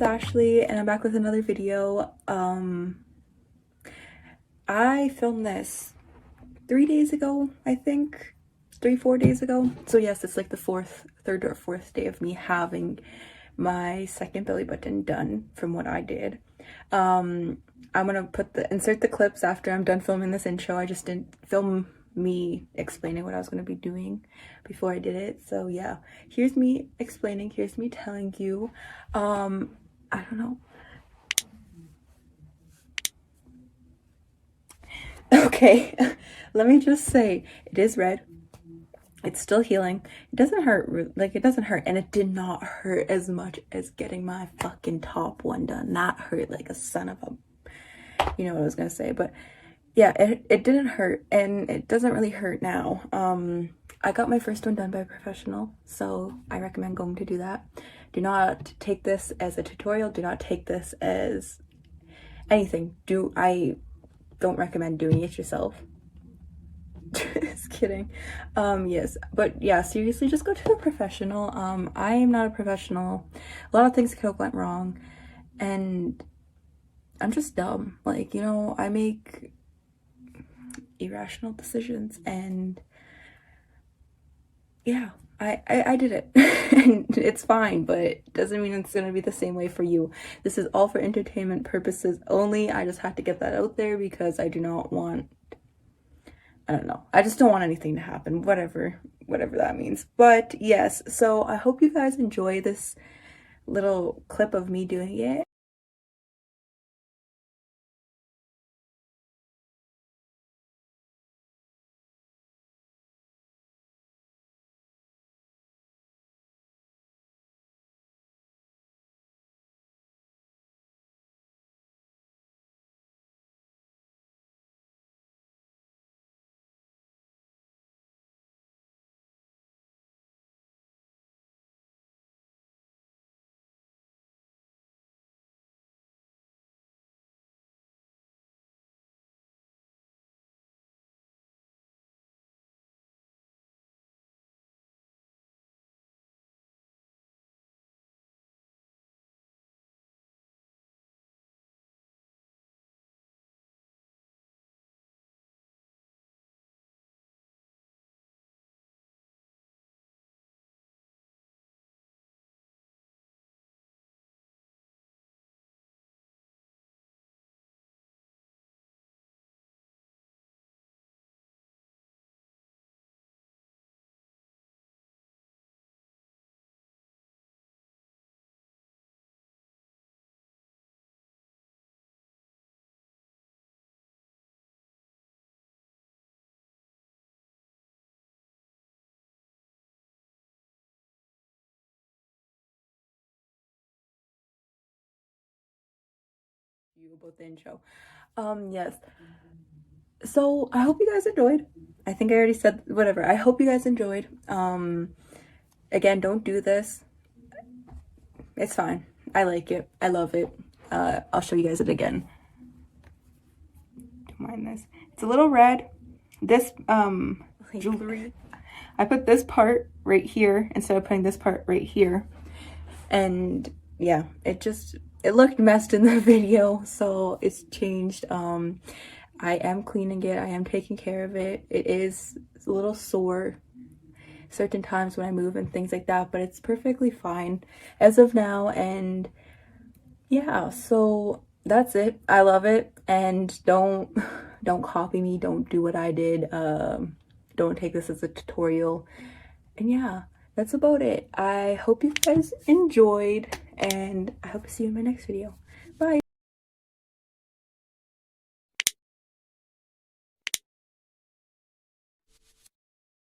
Ashley, and I'm back with another video. I filmed this 3 days ago, I think. 4 days ago. So yes, it's like the third or fourth day of me having my second belly button done from what I did. I'm gonna insert the clips after I'm done filming this intro. I just didn't film me explaining what I was gonna be doing before I did it. So yeah, here's me explaining, here's me telling you. I don't know. Okay, let me just say, it is red. It's still healing. It doesn't hurt, like, it doesn't hurt, and it did not hurt as much as getting my fucking top one done. That hurt like a son of a, you know what I was gonna say, but yeah, it didn't hurt, and it doesn't really hurt now. I got my first one done by a professional, so I recommend going to do that. Do not take this as a tutorial. Do not take this as anything. I don't recommend doing it yourself. Just kidding. Yes, but yeah, seriously, just go to a professional. I am not a professional. A lot of things could have went wrong, and I'm just dumb. Like, you know, I make irrational decisions, and yeah, I did it. And it's fine, but it doesn't mean it's gonna be the same way for you. This is all for entertainment purposes only. I just had to get that out there because I do not want, I don't know, I just don't want anything to happen, whatever that means. But yes, so I hope you guys enjoy this little clip of me doing it. You about the intro. Yes. So I hope you guys enjoyed. I think I already said whatever. I hope you guys enjoyed. Again, don't do this. It's fine. I like it. I love it. I'll show you guys it again. Don't mind this. It's a little red. This jewelry, I put this part right here instead of putting this part right here. And yeah, it looked messed in the video, so it's changed. I am cleaning it. I am taking care of it. It is a little sore certain times when I move and things like that, but it's perfectly fine as of now. And yeah, so that's it. I love it, and don't copy me. Don't do what I did. Don't take this as a tutorial. And yeah, that's about it. I hope you guys enjoyed, and I hope to see you in my next video.